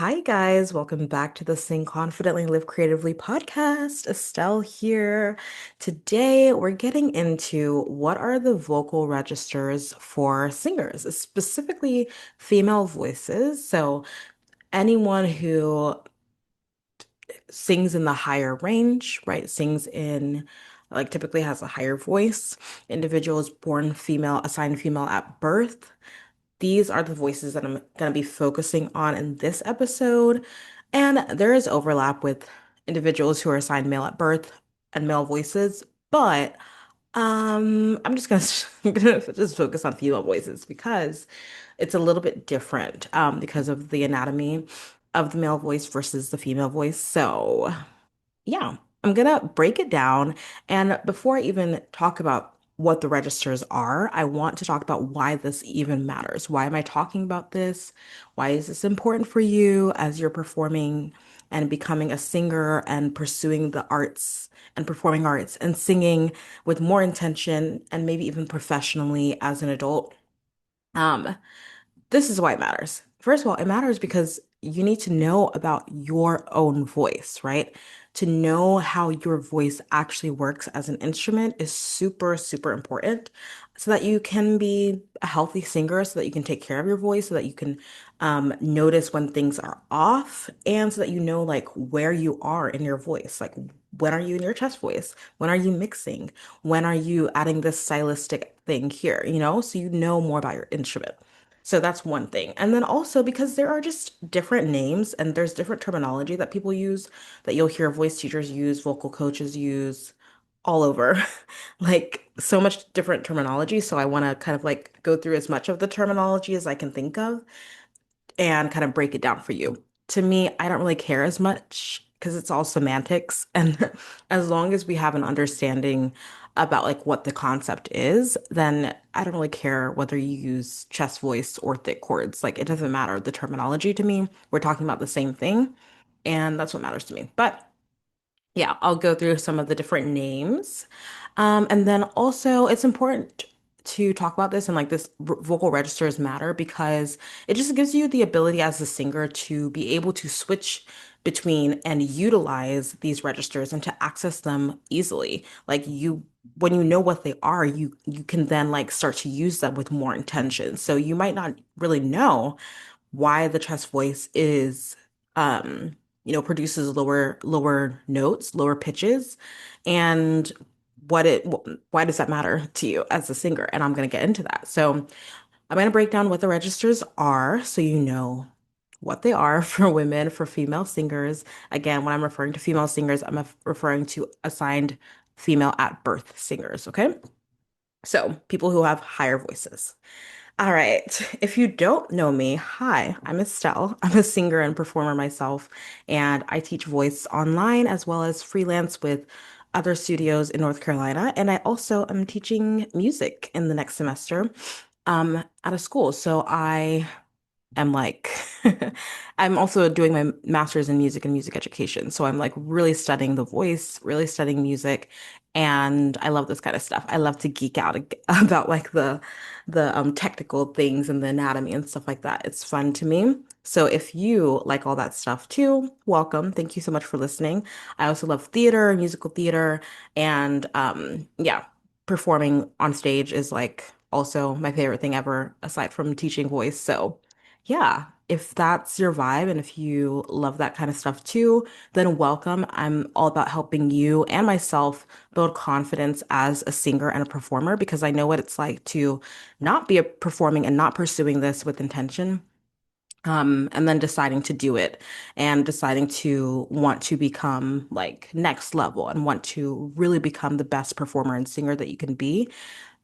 Hi, guys. Welcome back to the Sing Confidently Live Creatively podcast. Estelle here. Today, we're getting into what are the vocal registers for singers, specifically female voices. So, anyone who sings in the higher range, right? Sings in, like, typically has a higher voice. Individuals born female, assigned female at birth. These are the voices that I'm going to be focusing on in this episode. And there is overlap with individuals who are assigned male at birth and male voices, but I'm just gonna, I'm gonna just focus on female voices because it's a little bit different because of the anatomy of the male voice versus the female voice. So yeah, I'm gonna break it down. And before I even talk about what the registers are, I want to talk about why this even matters. Why am I talking about this? Why is this important for you as you're performing and becoming a singer and pursuing the arts and performing arts and singing with more intention and maybe even professionally as an adult? Um, this is why it matters. First of all, it matters because you need to know about your own voice, right? To know how your voice actually works as an instrument is super, super important so that you can be a healthy singer, so that you can take care of your voice, so that you can notice when things are off, and so that you know like where you are in your voice. Like, when are you in your chest voice? When are you mixing? When are you adding this stylistic thing here? So you know more about your instrument. So that's one thing. And then also because there are just different names and there's different terminology that people use that you'll hear voice teachers use, vocal coaches use all over. Like so much different terminology. So I want to kind of like go through as much of the terminology as I can think of and kind of break it down for you. To me, I don't really care as much because it's all semantics. And as long as we have an understanding about like what the concept is, then I don't really care whether you use chest voice or thick chords. Like it doesn't matter the terminology to me. We're talking about the same thing, and that's what matters to me. But yeah, I'll go through some of the different names. And then also, it's important to talk about this and like this vocal registers matter because it just gives you the ability as a singer to be able to switch between and utilize these registers and to access them easily. Like when you know what they are, you can then like start to use them with more intention. So you might not really know why the chest voice is um produces lower notes, lower pitches, and why does that matter to you as a singer? And I'm going to get into that. So I'm going to break down what the registers are so you know what they are for women, for female singers. Again, when I'm referring to female singers, I'm referring to assigned female at birth singers, okay? So people who have higher voices. All right. If you don't know me, hi, I'm Estelle. I'm a singer and performer myself, and I teach voice online as well as freelance with other studios in North Carolina. And I also am teaching music in the next semester at a school. So I am like, I'm also doing my master's in music and music education. So I'm like really studying the voice, really studying music. And I love this kind of stuff. I love to geek out about like the technical things and the anatomy and stuff like that. It's fun to me. So if you like all that stuff too, welcome. Thank you so much for listening. I also love theater, musical theater, and yeah, performing on stage is like also my favorite thing ever aside from teaching voice. So yeah, if that's your vibe and if you love that kind of stuff too, then welcome. I'm all about helping you and myself build confidence as a singer and a performer because I know what it's like to not be a performing and not pursuing this with intention. And then deciding to do it and deciding to want to become like next level and want to really become the best performer and singer that you can be.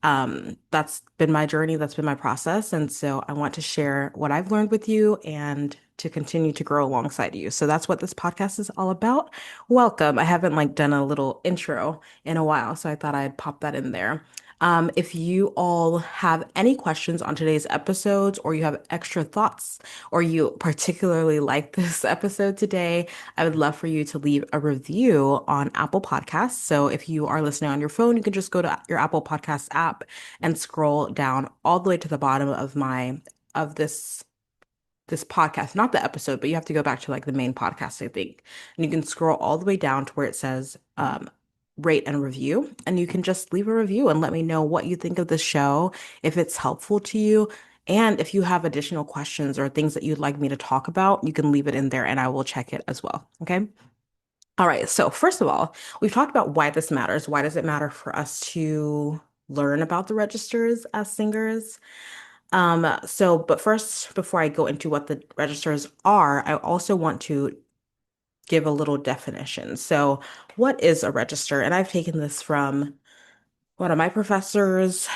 That's been my journey, that's been my process. And so I want to share what I've learned with you and to continue to grow alongside you. So that's what this podcast is all about. Welcome. I haven't like done a little intro in a while, so I thought I'd pop that in there. If you all have any questions on today's episodes or you have extra thoughts or you particularly like this episode today, I would love for you to leave a review on Apple Podcasts. So if you are listening on your phone, you can just go to your Apple Podcasts app and scroll down all the way to the bottom of this this podcast, not the episode, but you have to go back to like the main podcast, I think. And you can scroll all the way down to where it says rate and review. And you can just leave a review and let me know what you think of the show, if it's helpful to you. And if you have additional questions or things that you'd like me to talk about, you can leave it in there and I will check it as well. Okay. All right. So, first of all, we've talked about why this matters. Why does it matter for us to learn about the registers as singers? But first, before I go into what the registers are, I also want to give a little definition. So, what is a register? And I've taken this from one of my professors,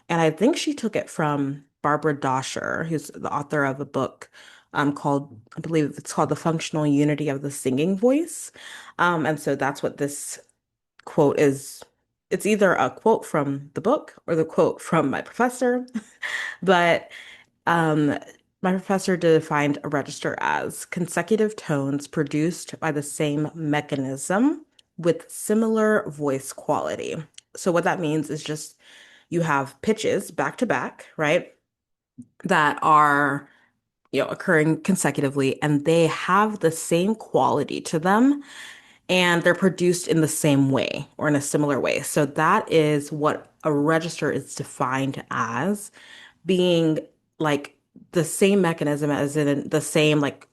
and I think she took it from Barbara Dosher, who's the author of a book called, I believe it's called The Functional Unity of the Singing Voice. And so that's what this quote is. It's either a quote from the book or the quote from my professor, but um, my professor defined a register as consecutive tones produced by the same mechanism with similar voice quality. So what that means is just you have pitches back to back, right? That are, occurring consecutively and they have the same quality to them and they're produced in the same way or in a similar way. So that is what a register is defined as being like the same mechanism as in the same, like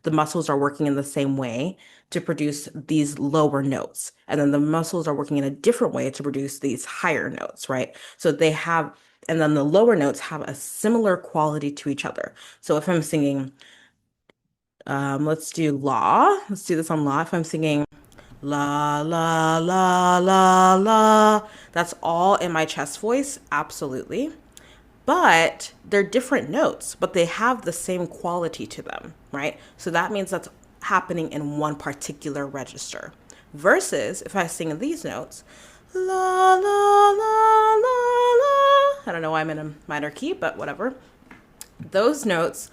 the muscles are working in the same way to produce these lower notes. And then the muscles are working in a different way to produce these higher notes, right? So they have, and then the lower notes have a similar quality to each other. So if I'm singing, let's do la, let's do this on la. If I'm singing la, la, la, la, la, that's all in my chest voice, absolutely. But they're different notes, but they have the same quality to them, right? So that means that's happening in one particular register. Versus if I sing these notes, la, la, la, la, la. I don't know why I'm in a minor key, but whatever. Those notes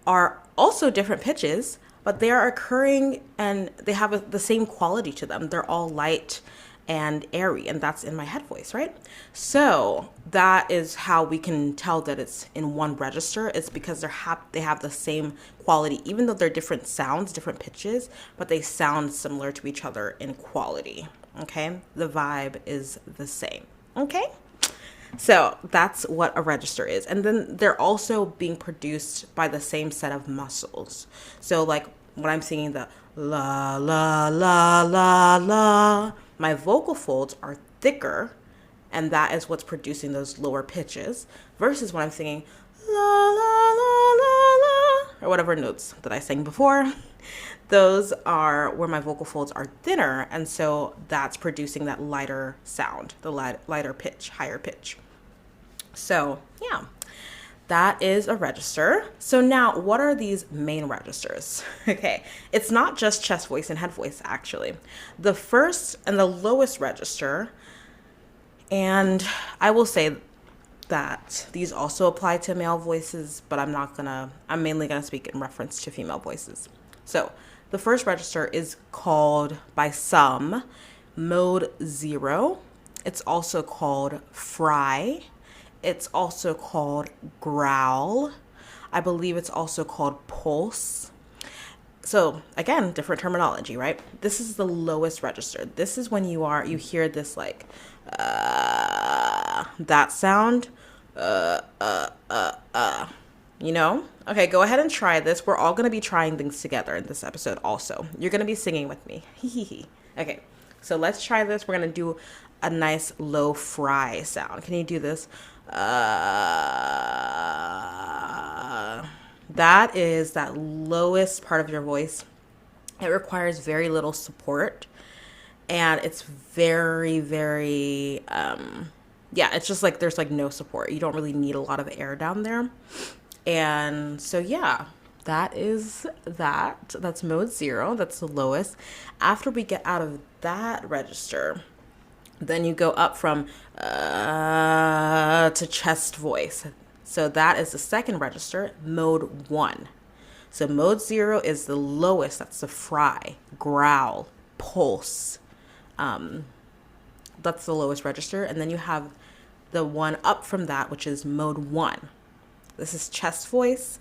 are also different pitches, but they are occurring and they have the same quality to them. They're all light and airy, and that's in my head voice, right? So that is how we can tell that it's in one register. It's because they have the same quality, even though they're different sounds, different pitches, but they sound similar to each other in quality. Okay, the vibe is the same. Okay. So that's what a register is. And then they're also being produced by the same set of muscles. So like when I'm singing the la, la, la, la, la, my vocal folds are thicker and that is what's producing those lower pitches versus when I'm singing la, la, la, la, la, or whatever notes that I sang before. Those are where my vocal folds are thinner, and so that's producing that lighter sound, the lighter pitch, higher pitch. So yeah, that is a register. So now what are these main registers? Okay, it's not just chest voice and head voice actually. The first and the lowest register, and I will say that these also apply to male voices, but I'm mainly gonna speak in reference to female voices. So the first register is called by some mode 0. It's also called fry. It's also called growl. I believe it's also called pulse. So again, different terminology, right? This is the lowest register. This is when you hear this like that sound, you know? Okay, go ahead and try this. We're all gonna be trying things together in this episode also. You're gonna be singing with me. Okay, so let's try this. We're gonna do a nice low fry sound. Can you do this? That is that lowest part of your voice. It requires very little support. And it's very, very, it's just like there's like no support. You don't really need a lot of air down there. And so, yeah, that is that. That's mode 0. That's the lowest. After we get out of that register, then you go up from to chest voice. So that is the second register, mode 1. So mode 0 is the lowest. That's the fry, growl, pulse. That's the lowest register. And then you have the one up from that, which is mode 1. This is chest voice.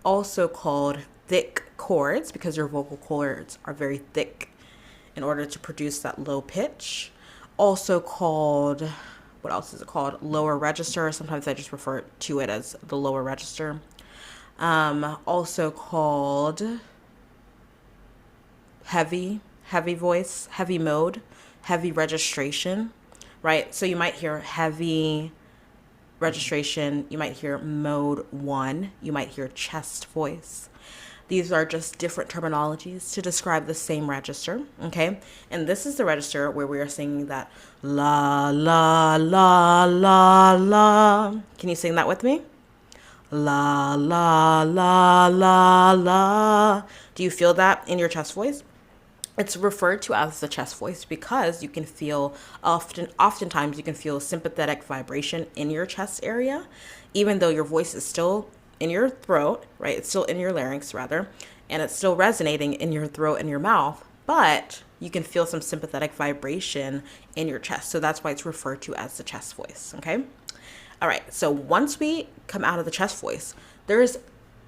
also called thick chords because your vocal cords are very thick in order to produce that low pitch. Also called, what else is it called? Lower register. Sometimes I just refer to it as the lower register. Also called heavy voice, heavy mode, heavy registration, right? So you might hear heavy registration, you might hear mode 1, you might hear chest voice. These are just different terminologies to describe the same register, okay? And this is the register where we are singing that la, la, la, la, la. Can you sing that with me? La, la, la, la, la. Do you feel that in your chest voice? It's referred to as the chest voice because you can feel oftentimes you can feel sympathetic vibration in your chest area, even though your voice is still in your throat, right? It's still in your larynx rather, and it's still resonating in your throat and your mouth, but you can feel some sympathetic vibration in your chest. So that's why it's referred to as the chest voice, okay? All right, so once we come out of the chest voice, there's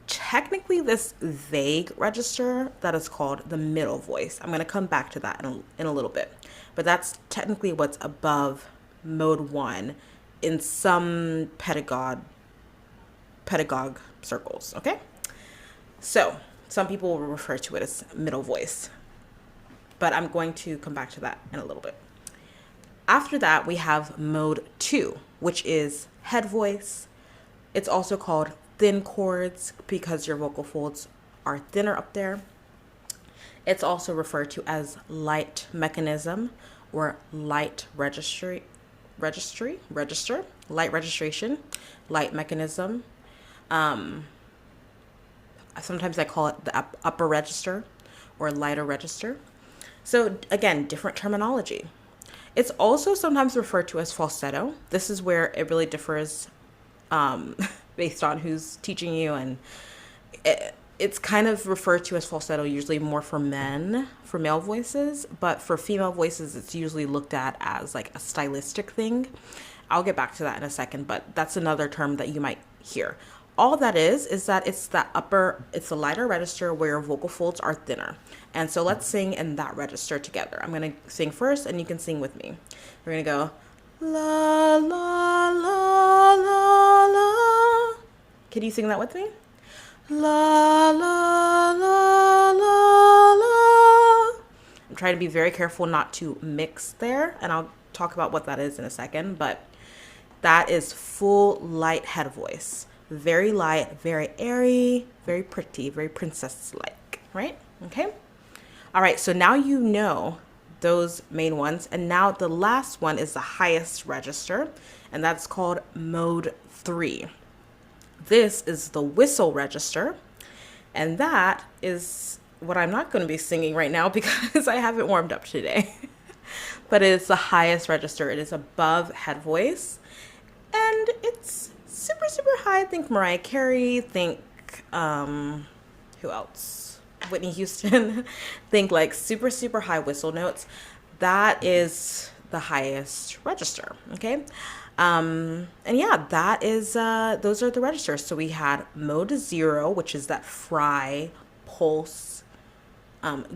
technically this vague register that is called the middle voice. I'm going to come back to that in a little bit, but that's technically what's above mode 1 in some pedagogue circles, okay? So some people will refer to it as middle voice, but I'm going to come back to that in a little bit. After that, we have mode 2, which is head voice. It's also called thin chords because your vocal folds are thinner up there. It's also referred to as light mechanism or light register, light registration, light mechanism. Sometimes I call it the upper register or lighter register. So again, different terminology. It's also sometimes referred to as falsetto. This is where it really differs based on who's teaching you, and it's kind of referred to as falsetto usually more for men, for male voices, but for female voices it's usually looked at as like a stylistic thing. I'll get back to that in a second, but that's another term that you might hear. All that is that it's the lighter register where your vocal folds are thinner. And so let's sing in that register together. I'm going to sing first and you can sing with me. We're going to go la, la, la, la, la. Can you sing that with me? La, la, la, la, la. I'm trying to be very careful not to mix there, and I'll talk about what that is in a second, but that is full light head voice. Very light, very airy, very pretty, very princess-like, right? Okay. All right. So now you know those main ones. And now the last one is the highest register, and that's called mode 3. This is the whistle register. And that is what I'm not going to be singing right now because I haven't warmed up today. But it's the highest register. It is above head voice. And it's super, super high. Think Mariah Carey. Think, who else? Whitney Houston. Think like super, super high whistle notes. That is the highest register. Okay. And yeah, that is, those are the registers. So we had mode 0, which is that fry, pulse,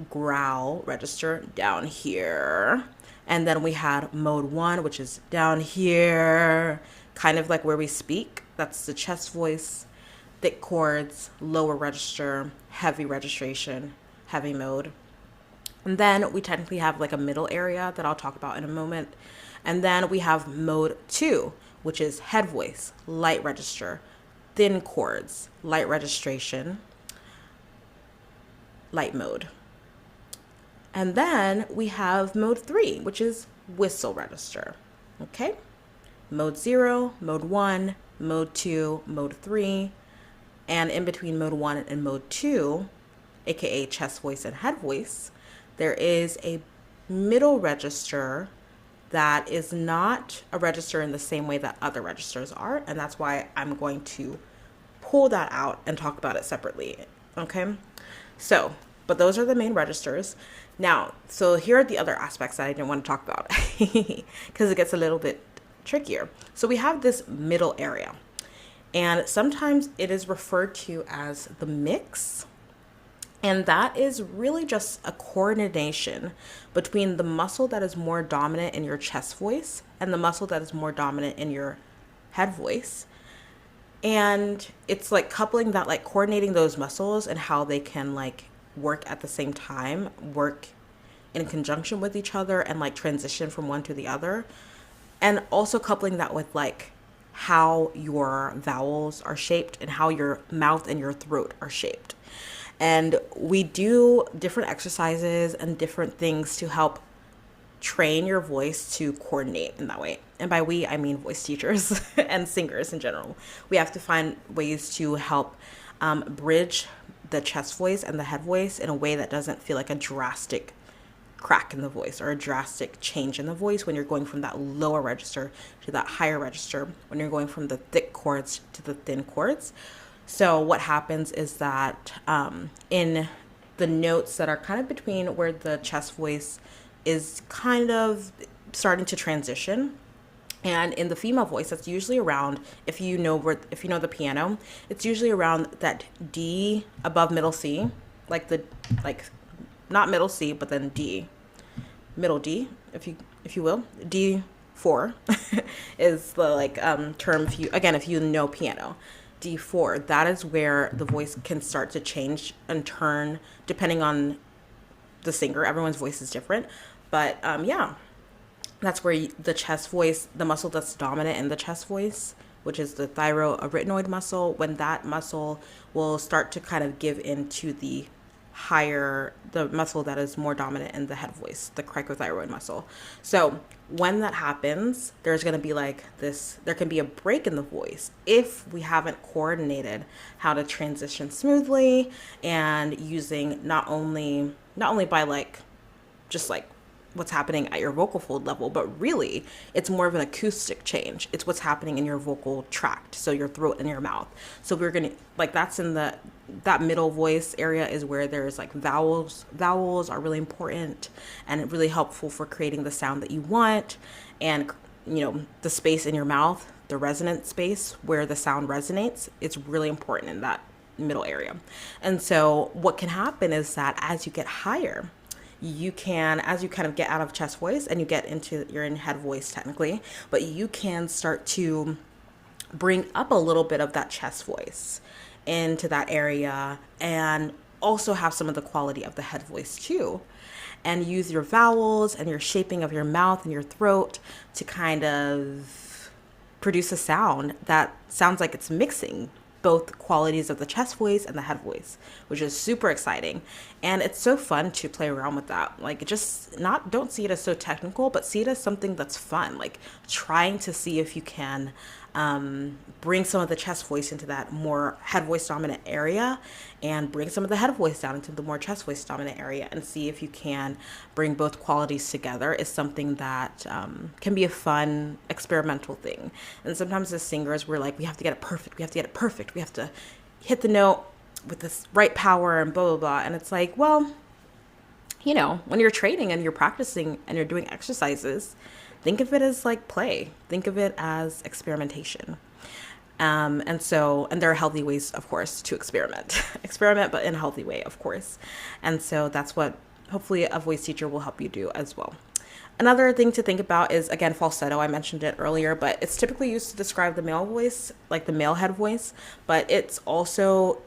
growl register down here. And then we had mode 1, which is down here, kind of like where we speak. That's the chest voice, thick chords, lower register, heavy registration, heavy mode. And then we technically have like a middle area that I'll talk about in a moment. And then we have mode 2, which is head voice, light register, thin chords, light registration, light mode. And then we have mode 3, which is whistle register. Okay? Mode 0, mode 1, mode 2, mode 3. And in between mode 1 and mode 2, aka chest voice and head voice, there is a middle register that is not a register in the same way that other registers are. And that's why I'm going to pull that out and talk about it separately. Okay? So, but those are the main registers. Now, so here are the other aspects that I didn't want to talk about because it gets a little bit trickier. So we have this middle area. And sometimes it is referred to as the mix. And that is really just a coordination between the muscle that is more dominant in your chest voice and the muscle that is more dominant in your head voice. And it's like coupling that, like coordinating those muscles and how they can like work at the same time, work in conjunction with each other and like transition from one to the other. And also coupling that with like how your vowels are shaped and how your mouth and your throat are shaped. And we do different exercises and different things to help train your voice to coordinate in that way. And by we, I mean voice teachers and singers in general. We have to find ways to help bridge the chest voice and the head voice in a way that doesn't feel like a drastic crack in the voice or a drastic change in the voice when you're going from that lower register to that higher register, when you're going from the thick chords to the thin chords. So what happens is that in the notes that are kind of between where the chest voice is kind of starting to transition, and in the female voice, that's usually around, if you know the piano, it's usually around that D above middle C, like not middle C, but then D, middle D, if you will. D4 is the term if you know piano. D4, that is where the voice can start to change and turn depending on the singer. Everyone's voice is different, but that's where the chest voice, the muscle that's dominant in the chest voice, which is the thyroarytenoid muscle, when that muscle will start to kind of give into the muscle that is more dominant in the head voice, the cricothyroid muscle. So when that happens, there's going to be there can be a break in the voice if we haven't coordinated how to transition smoothly and using not only by just what's happening at your vocal fold level, but really it's more of an acoustic change. It's what's happening in your vocal tract, so your throat and your mouth. So we're gonna that's in that middle voice area is where there's vowels. Vowels are really important and really helpful for creating the sound that you want. And the space in your mouth, the resonant space where the sound resonates, it's really important in that middle area. And so what can happen is that as you get higher, as you kind of get out of chest voice and you're in head voice technically, but you can start to bring up a little bit of that chest voice into that area and also have some of the quality of the head voice too. And use your vowels and your shaping of your mouth and your throat to kind of produce a sound that sounds like it's mixing both qualities of the chest voice and the head voice, which is super exciting. And it's so fun to play around with that. Don't see it as so technical, but see it as something that's fun, trying to see if you can bring some of the chest voice into that more head voice dominant area and bring some of the head voice down into the more chest voice dominant area, and see if you can bring both qualities together is something that can be a fun experimental thing. And sometimes as singers, we're we have to get it perfect. We have to hit the note with this right power and blah, blah, blah. And it's when you're training and you're practicing and you're doing exercises, think of it as play. Think of it as experimentation. And there are healthy ways, of course, to experiment, but in a healthy way, of course. And so that's what hopefully a voice teacher will help you do as well. Another thing to think about is, again, falsetto. I mentioned it earlier, but it's typically used to describe the male voice, the male head voice, but it's also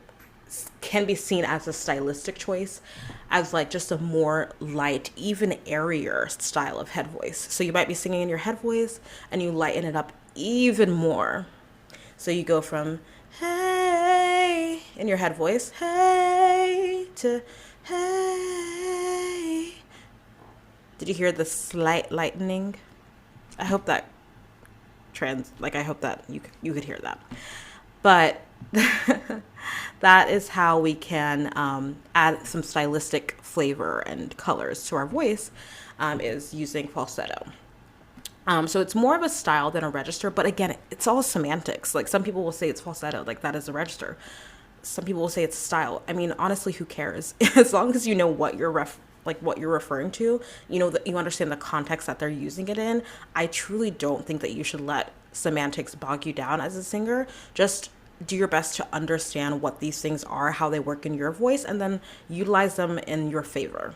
can be seen as a stylistic choice, as just a more light, even airier style of head voice. So you might be singing in your head voice and you lighten it up even more. So you go from hey in your head voice, hey, to hey. Did you hear the slight lightening? I hope that I hope that you could hear that. But that is how we can add some stylistic flavor and colors to our voice, is using falsetto. So it's more of a style than a register, but again, it's all semantics. Some people will say it's falsetto, that is a register. Some people will say it's style. I mean, honestly, who cares? As long as you know what you're like what you're referring to, that you understand the context that they're using it in, I truly don't think that you should let semantics bog you down as a singer. Just do your best to understand what these things are, how they work in your voice, and then utilize them in your favor.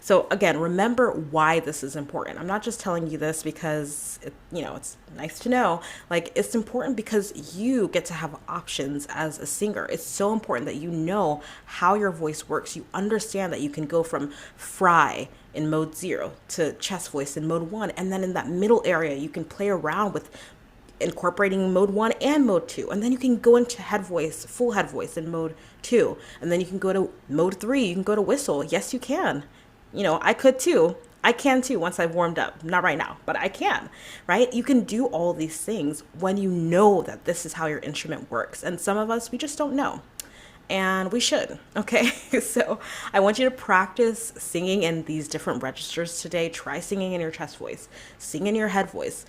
So again, remember why this is important. I'm not just telling you this because it's nice to know. Like, it's important because you get to have options as a singer. It's so important that you know how your voice works. You understand that you can go from fry in mode 0 to chest voice in mode 1, and then in that middle area you can play around with incorporating mode 1 and mode 2, and then you can go into head voice, full head voice in mode 2, and then you can go to mode 3, you can go to whistle. Yes, you can. I could too. I can too once I've warmed up. Not right now, but I can, right? You can do all these things when you know that this is how your instrument works. And some of us, we just don't know. And we should, okay? So I want you to practice singing in these different registers today. Try singing in your chest voice, sing in your head voice.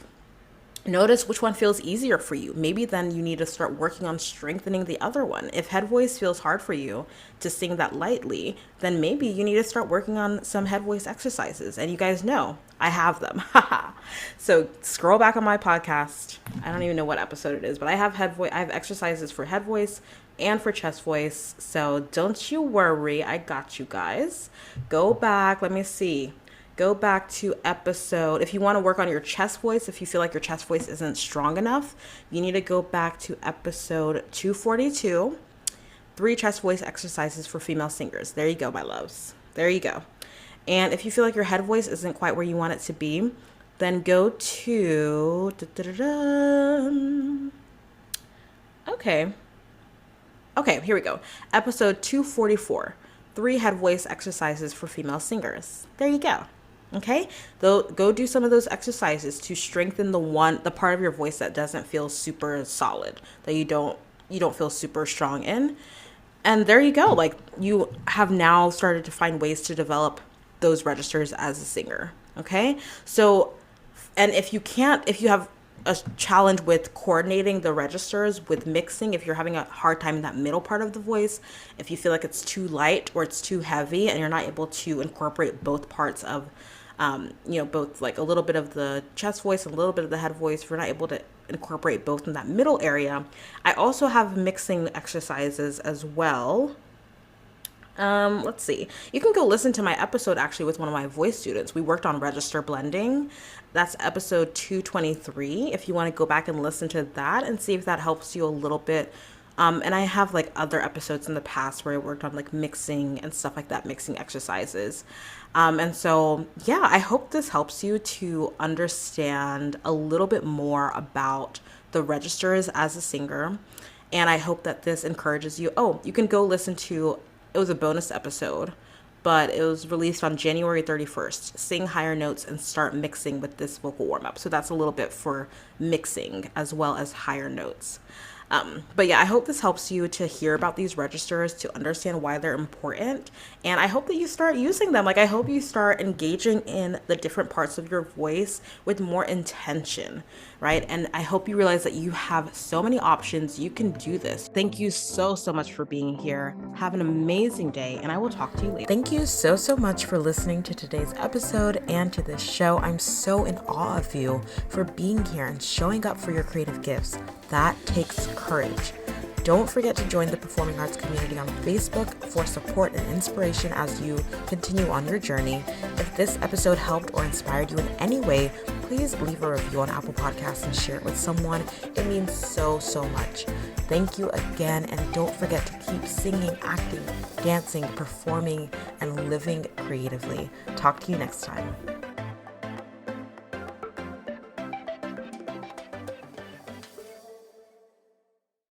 Notice which one feels easier for you. Maybe then you need to start working on strengthening the other one. If head voice feels hard for you to sing that lightly, then maybe you need to start working on some head voice exercises. And you guys know I have them. So scroll back on my podcast. I don't even know what episode it is, but I have I have exercises for head voice and for chest voice. So don't you worry. I got you guys. Go back. Let me see. Go back to episode, if you want to work on your chest voice, if you feel like your chest voice isn't strong enough, you need to go back to episode 242, 3 chest voice exercises for female singers. There you go, my loves. There you go. And if you feel like your head voice isn't quite where you want it to be, then go to, okay, here we go. Episode 244, 3 head voice exercises for female singers. There you go. Okay, go do some of those exercises to strengthen the part of your voice that doesn't feel super solid, that you don't feel super strong in. And there you go. Like, you have now started to find ways to develop those registers as a singer. Okay, so, and if you have a challenge with coordinating the registers with mixing, if you're having a hard time in that middle part of the voice, if you feel like it's too light or it's too heavy and you're not able to incorporate both parts of both, like a little bit of the chest voice and a little bit of the head voice, if you're not able to incorporate both in that middle area, I also have mixing exercises as well. Let's see. You can go listen to my episode actually with one of my voice students. We worked on register blending. That's episode 223. If you want to go back and listen to that and see if that helps you a little bit. And I have like other episodes in the past where I worked on like mixing and stuff like that, mixing exercises. And so, yeah, I hope this helps you to understand a little bit more about the registers as a singer. And I hope that this encourages you. Oh, you can go listen to, it was a bonus episode, but it was released on January 31st. Sing higher notes and start mixing with this vocal warm-up. So that's a little bit for mixing as well as higher notes. But yeah, I hope this helps you to hear about these registers, to understand why they're important. And I hope that you start using them. Like, I hope you start engaging in the different parts of your voice with more intention, right? And I hope you realize that you have so many options. You can do this. Thank you so much for being here. Have an amazing day, and I will talk to you later. Thank you so much for listening to today's episode and to this show. I'm so in awe of you for being here and showing up for your creative gifts. That takes courage. Don't forget to join the Performing Arts community on Facebook for support and inspiration as you continue on your journey. If this episode helped or inspired you in any way, please leave a review on Apple Podcasts and share it with someone. It means so much. Thank you again, and don't forget to keep singing, acting, dancing, performing, and living creatively. Talk to you next time.